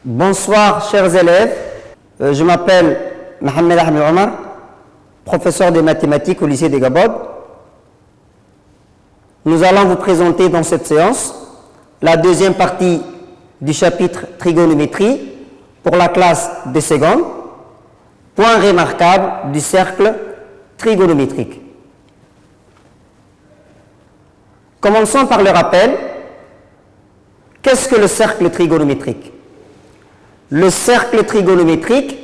Bonsoir chers élèves, je m'appelle Mohamed Ahmed Omar, professeur de mathématiques au lycée de Gabod. Nous allons vous présenter dans cette séance la deuxième partie du chapitre trigonométrie pour la classe de seconde, point remarquable du cercle trigonométrique. Commençons par le rappel. Qu'est-ce que le cercle trigonométrique? Le cercle trigonométrique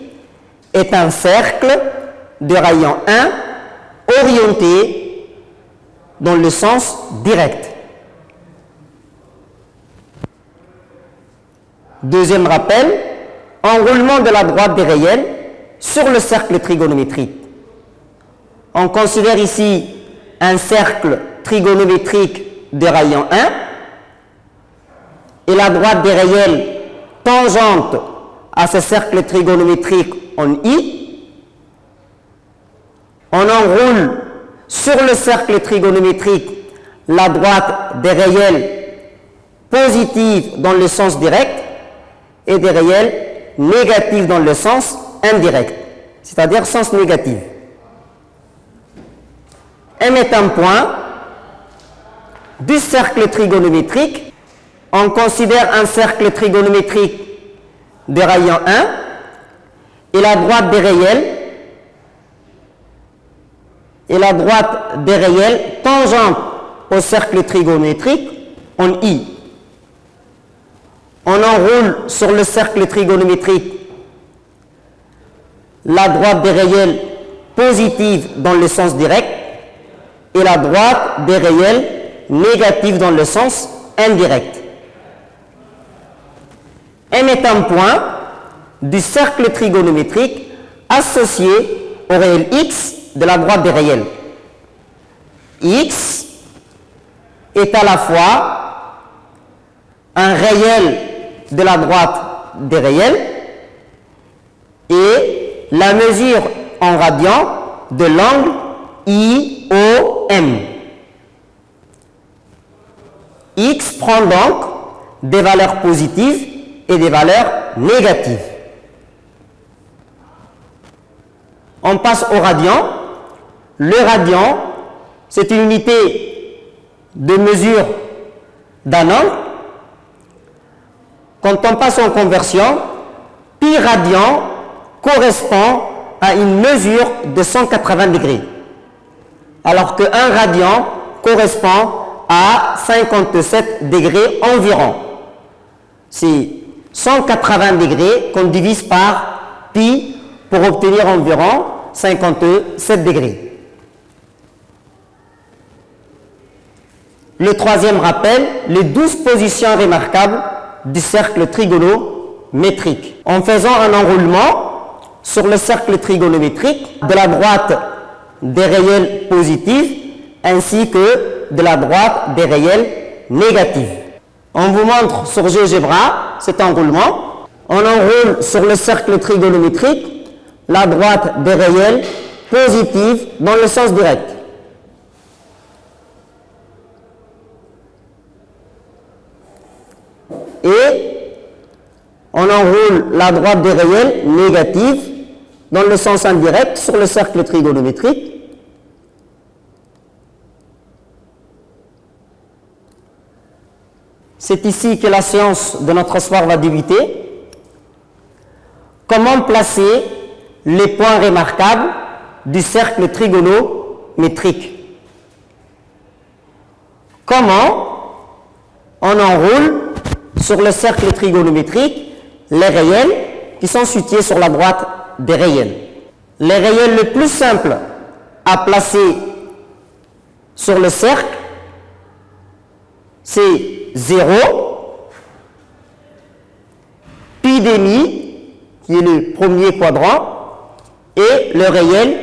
est un cercle de rayon 1 orienté dans le sens direct. Deuxième rappel, enroulement de la droite des réels sur le cercle trigonométrique. On considère ici un cercle trigonométrique de rayon 1 et la droite des réels tangente à ce cercle trigonométrique en I. On enroule sur le cercle trigonométrique la droite des réels positifs dans le sens direct et des réels négatifs dans le sens indirect, c'est-à-dire sens négatif. M est un point du cercle trigonométrique. On considère un cercle trigonométrique de rayon 1 et la droite des réels tangente au cercle trigonométrique en I. On enroule sur le cercle trigonométrique la droite des réels positive dans le sens direct et la droite des réels négatifs dans le sens indirect. M est un point du cercle trigonométrique associé au réel x de la droite des réels. X est à la fois un réel de la droite des réels et la mesure en radian de l'angle IOM. X prend donc des valeurs positives et des valeurs négatives. On passe au radian. Le radian, c'est une unité de mesure d'un angle. Quand on passe en conversion, pi radian correspond à une mesure de 180 degrés, alors que 1 radian correspond à 57 degrés environ. C'est 180 degrés qu'on divise par pi pour obtenir environ 57 degrés. Le troisième rappel, les 12 positions remarquables du cercle trigonométrique. En faisant un enroulement sur le cercle trigonométrique de la droite des réels positifs ainsi que de la droite des réels négatifs. On vous montre sur GeoGebra cet enroulement. On enroule sur le cercle trigonométrique la droite des réels positifs dans le sens direct. Et on enroule la droite des réels négatifs dans le sens indirect sur le cercle trigonométrique. C'est ici que la séance de notre soir va débuter. Comment placer les points remarquables du cercle trigonométrique? Comment on enroule sur le cercle trigonométrique les réels qui sont situés sur la droite des réels? Les réels le plus simple à placer sur le cercle, c'est 0, pi demi, qui est le premier quadrant, et le réel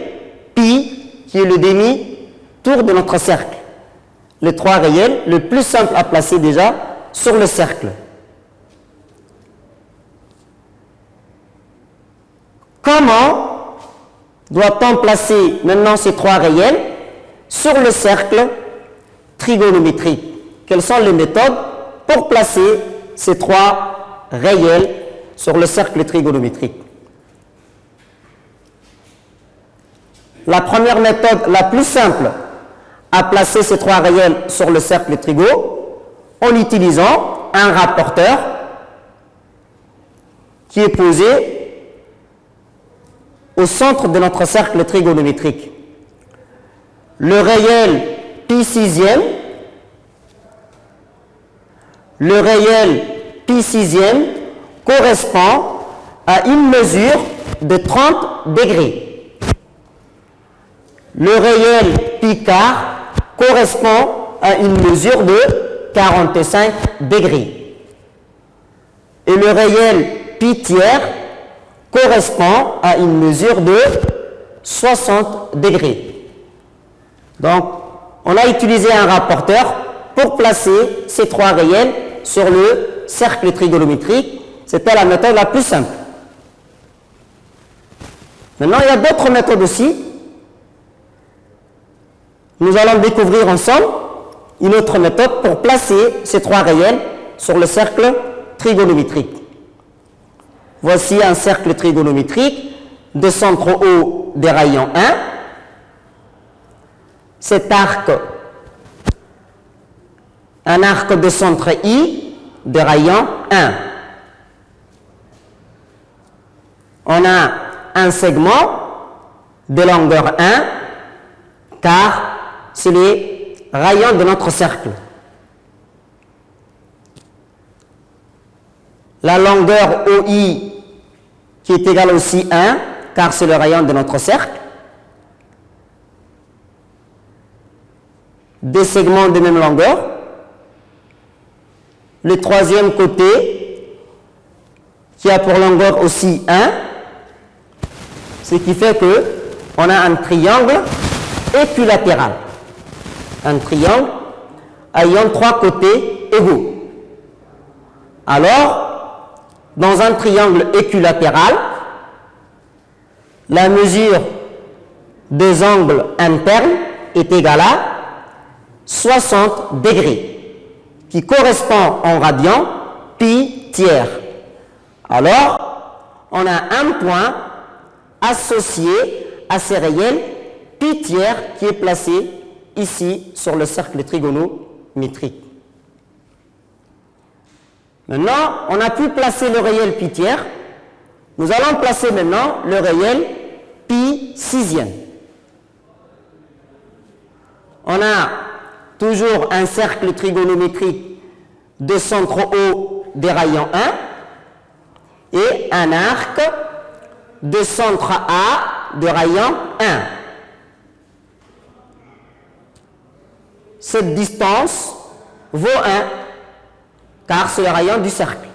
pi, qui est le demi-tour de notre cercle. Les trois réels, le plus simple à placer déjà sur le cercle. Comment doit-on placer maintenant ces trois réels sur le cercle trigonométrique? Quelles sont les méthodes pour placer ces trois réels sur le cercle trigonométrique. La première méthode, la plus simple, à placer ces trois réels sur le cercle trigo en utilisant un rapporteur qui est posé au centre de notre cercle trigonométrique. Le réel pi sixième, correspond à une mesure de 30 degrés. Le réel pi quart correspond à une mesure de 45 degrés. Et le réel pi tiers correspond à une mesure de 60 degrés. Donc, on a utilisé un rapporteur pour placer ces trois réels sur le cercle trigonométrique. C'était la méthode la plus simple. Maintenant, il y a d'autres méthodes aussi. Nous allons découvrir ensemble une autre méthode pour placer ces trois réels sur le cercle trigonométrique. Voici un cercle trigonométrique de centre O des rayons 1. Cet arc, un arc de centre I de rayon 1. On a un segment de longueur 1 car c'est les rayons de notre cercle. La longueur OI qui est égale aussi 1 car c'est le rayon de notre cercle. Des segments de même longueur. Le troisième côté qui a pour longueur aussi 1, ce qui fait que on a un triangle équilatéral. Un triangle ayant trois côtés égaux. Alors, dans un triangle équilatéral, la mesure des angles internes est égale à 60 degrés, qui correspond en radian pi tiers. Alors, on a un point associé à ces réels pi tiers qui est placé ici sur le cercle trigonométrique. Maintenant, on a pu placer le réel pi tiers. Nous allons placer maintenant le réel pi sixième. On a toujours un cercle trigonométrique de centre O des rayons 1 et un arc de centre A de rayon 1. Cette distance vaut 1 car c'est le rayon du cercle.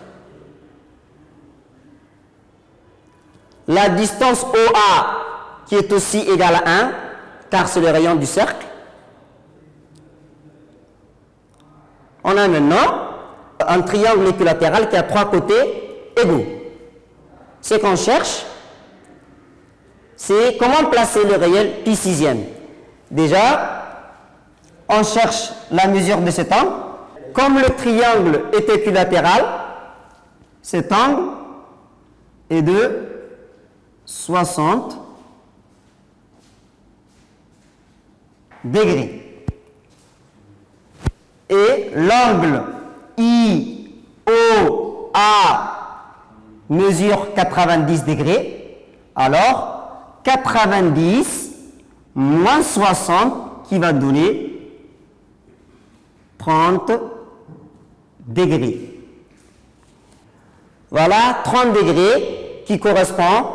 La distance OA qui est aussi égale à 1 car c'est le rayon du cercle. On a maintenant un triangle équilatéral qui a trois côtés égaux. Ce qu'on cherche, c'est comment placer le réel pi sixième. Déjà, on cherche la mesure de cet angle. Comme le triangle est équilatéral, cet angle est de 60 degrés. Et l'angle IOA mesure 90 degrés. Alors, 90 moins 60 qui va donner 30 degrés. Voilà 30 degrés qui correspond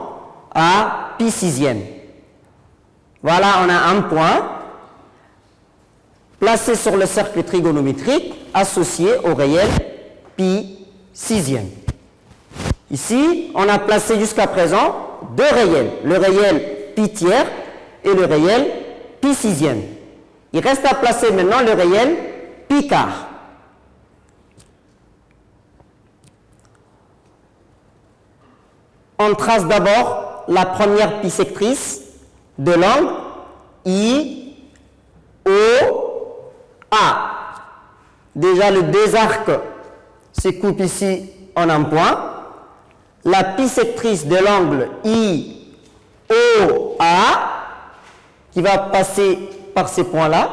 à pi sixième. Voilà, on a un point placé sur le cercle trigonométrique associé au réel pi sixième. Ici, on a placé jusqu'à présent deux réels, le réel pi tiers et le réel pi sixième. Il reste à placer maintenant le réel pi quart. On trace d'abord la première bissectrice de l'angle IOA. Déjà, les deux arcs se coupent ici en un point. la pi sectrice de l'angle IOA, qui va passer par ces points-là,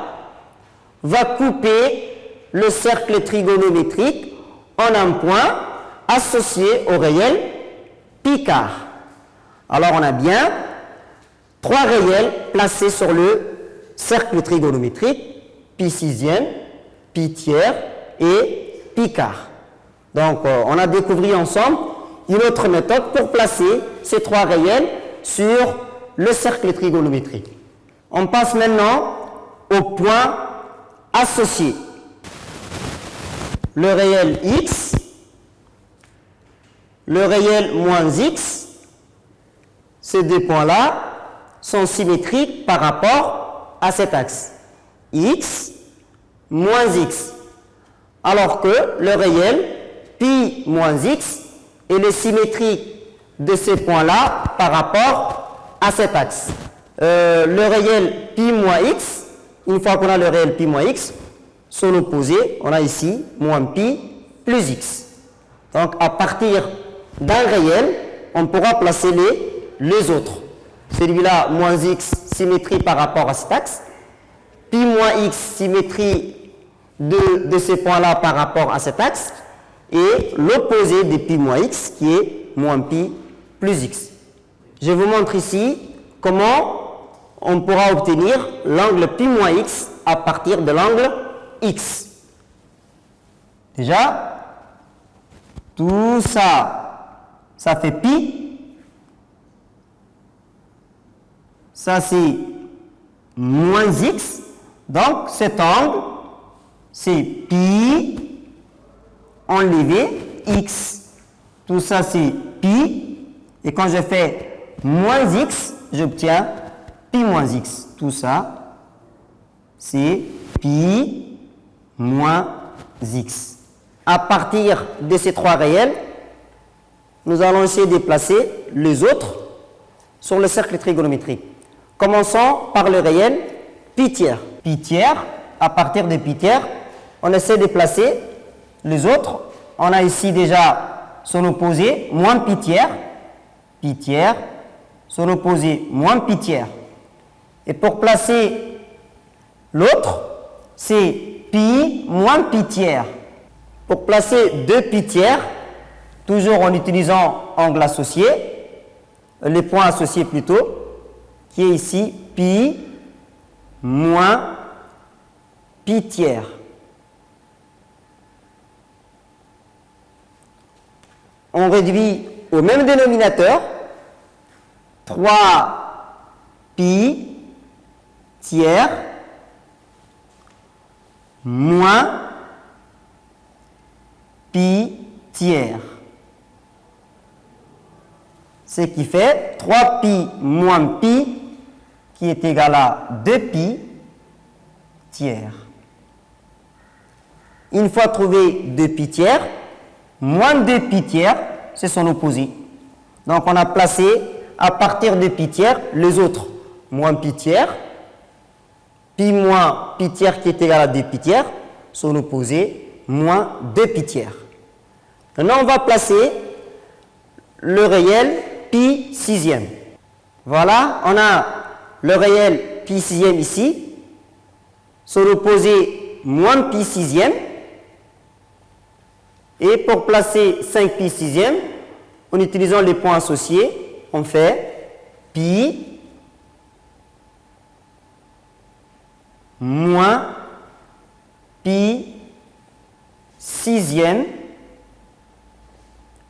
va couper le cercle trigonométrique en un point associé au réel pi quart. Alors on a bien 3 réels placés sur le cercle trigonométrique, pi sixième, pi tiers et pi quart. Donc on a découvert ensemble une autre méthode pour placer ces 3 réels sur le cercle trigonométrique. On passe maintenant au point associé. Le réel x, le réel moins x, ces deux points-là sont symétriques par rapport à cet axe. X moins x. Alors que le réel pi moins x est symétrique de ces points-là par rapport à cet axe. Le réel pi moins x, une fois qu'on a le réel pi moins x, son opposé, on a ici moins pi plus x. Donc à partir d'un réel, on pourra placer les autres. Celui-là, moins x, symétrie par rapport à cet axe. Pi moins x, symétrie de ces points-là par rapport à cet axe. Et l'opposé de pi moins x, qui est moins pi plus x. Je vous montre ici comment on pourra obtenir l'angle pi moins x à partir de l'angle x. Déjà, tout ça, ça fait pi. Ça, c'est moins x. Donc, cet angle, c'est pi enlevé x. Tout ça, c'est pi. Et quand je fais moins x, j'obtiens pi moins x. Tout ça, c'est pi moins x. À partir de ces 3 réels, nous allons essayer de placer les autres sur le cercle trigonométrique. Commençons par le réel pi tiers. Pi tiers, à partir de pi tiers, on essaie de placer les autres. On a ici déjà son opposé, moins pi tiers, son opposé, moins pi tiers. Et pour placer l'autre, c'est pi moins pi tiers. Pour placer 2 pi tiers, toujours en utilisant angle associé, les points associés plutôt, qui est ici pi moins pi tiers. On réduit au même dénominateur 3 pi tiers moins pi tiers. Ce qui fait 3 pi moins pi qui est égal à 2 pi tiers. Une fois trouvé 2 pi tiers, moins 2 pi tiers, c'est son opposé. Donc on a placé à partir de pi tiers les autres. Moins pi tiers, pi moins pi tiers qui est égal à 2 pi tiers, son opposé, moins 2 pi tiers. Maintenant on va placer le réel pi sixième. Voilà, on a le réel pi sixième ici, son opposé moins pi sixième. Et pour placer 5 pi sixième, en utilisant les points associés, on fait pi moins pi sixième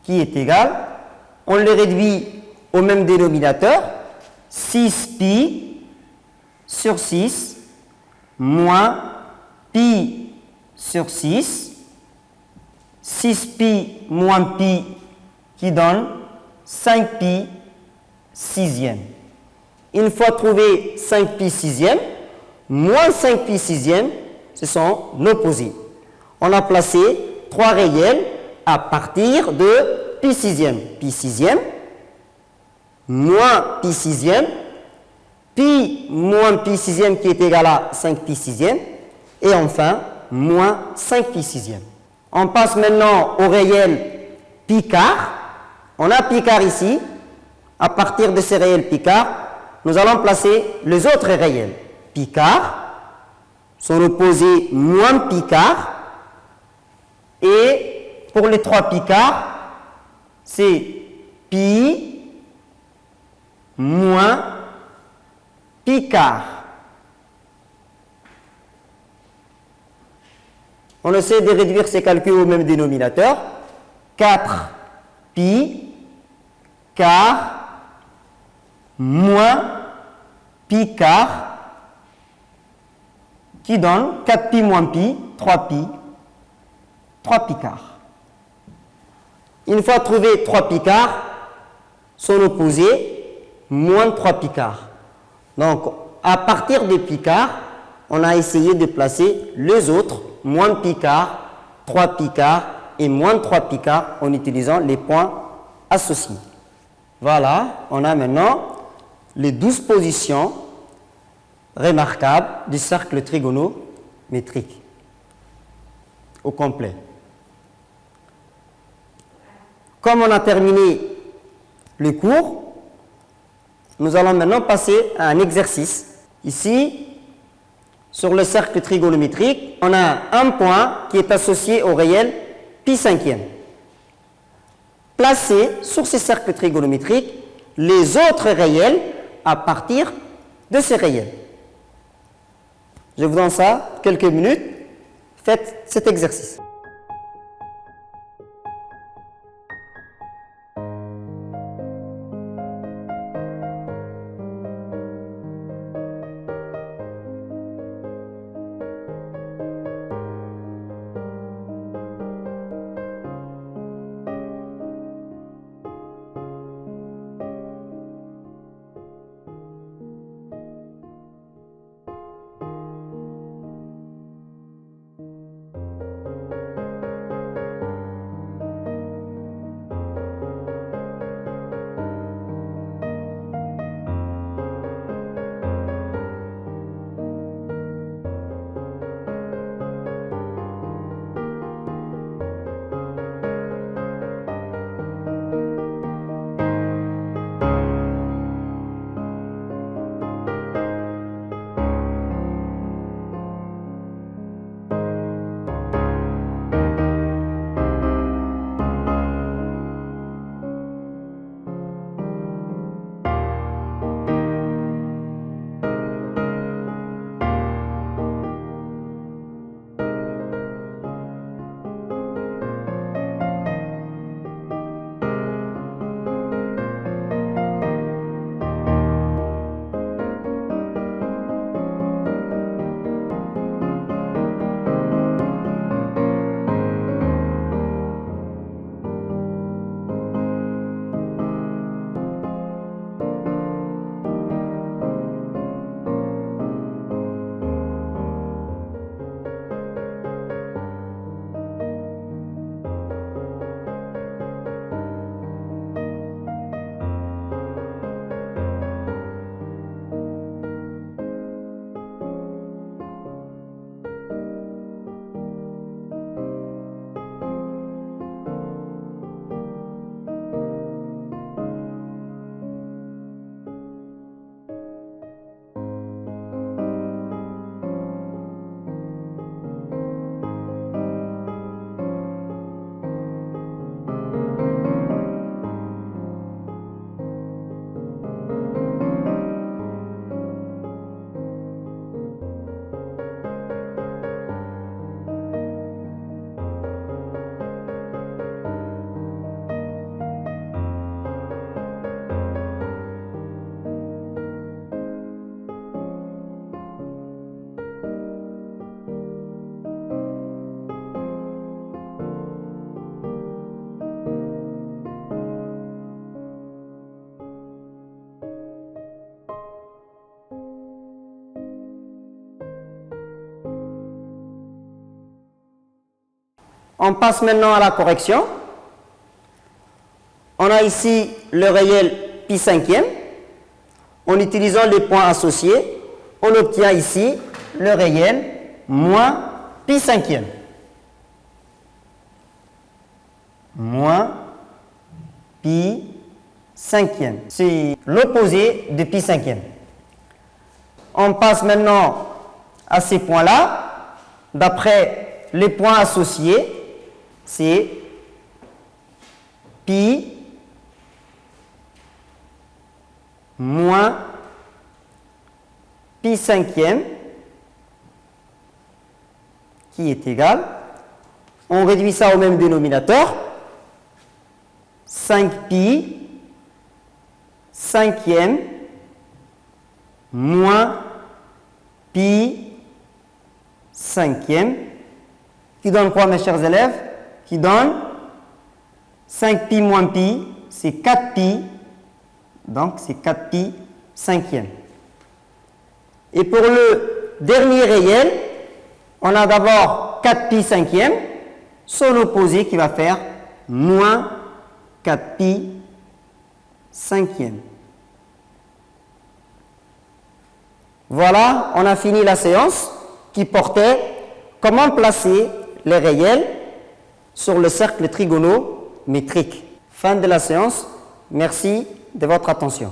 qui est égal, on le réduit au même dénominateur, 6 pi sur 6 moins pi sur 6, 6 pi moins pi qui donne 5 pi sixième. Une fois trouvé 5 pi sixième, moins 5 pi sixième, ce sont opposés. On a placé 3 réels à partir de pi sixième. Pi sixième, moins pi sixième, pi moins pi sixième qui est égal à 5 pi sixième, et enfin, moins 5 pi sixième. On passe maintenant au réel pi quart. On a pi quart ici. À partir de ces réels pi quart, nous allons placer les autres réels. Pi quart, son opposé moins pi quart. Et pour les 3 pi quart, c'est pi moins pi quart. On essaie de réduire ces calculs au même dénominateur. 4 pi quart moins pi quart qui donne 4 pi moins pi, 3 pi quart. Une fois trouvé 3 pi quart, son opposé, moins 3 pi quart. Donc, à partir de pi quart, on a essayé de placer les autres, moins pi quart, 3 pi quart et moins 3 pi quart en utilisant les points associés. Voilà, on a maintenant les 12 positions remarquables du cercle trigonométrique au complet. Comme on a terminé le cours, nous allons maintenant passer à un exercice. Ici, sur le cercle trigonométrique, on a un point qui est associé au réel pi cinquième. Placez sur ce cercle trigonométrique les autres réels à partir de ces réels. Je vous donne ça quelques minutes. Faites cet exercice. On passe maintenant à la correction. On a ici le réel pi cinquième. En utilisant les points associés, on obtient ici le réel moins pi cinquième. Moins pi pi cinquième. C'est l'opposé de pi cinquième. On passe maintenant à ces points-là. D'après les points associés, c'est pi moins pi cinquième qui est égal, on réduit ça au même dénominateur, 5 pi cinquième moins pi cinquième, qui donne quoi mes chers élèves? Qui donne 5 pi moins pi, c'est 4 pi, donc c'est 4 pi cinquième. Et pour le dernier réel, on a d'abord 4 pi cinquième, son opposé qui va faire moins 4 pi cinquième. Voilà, on a fini la séance qui portait comment placer les réels sur le cercle trigonométrique. Fin de la séance. Merci de votre attention.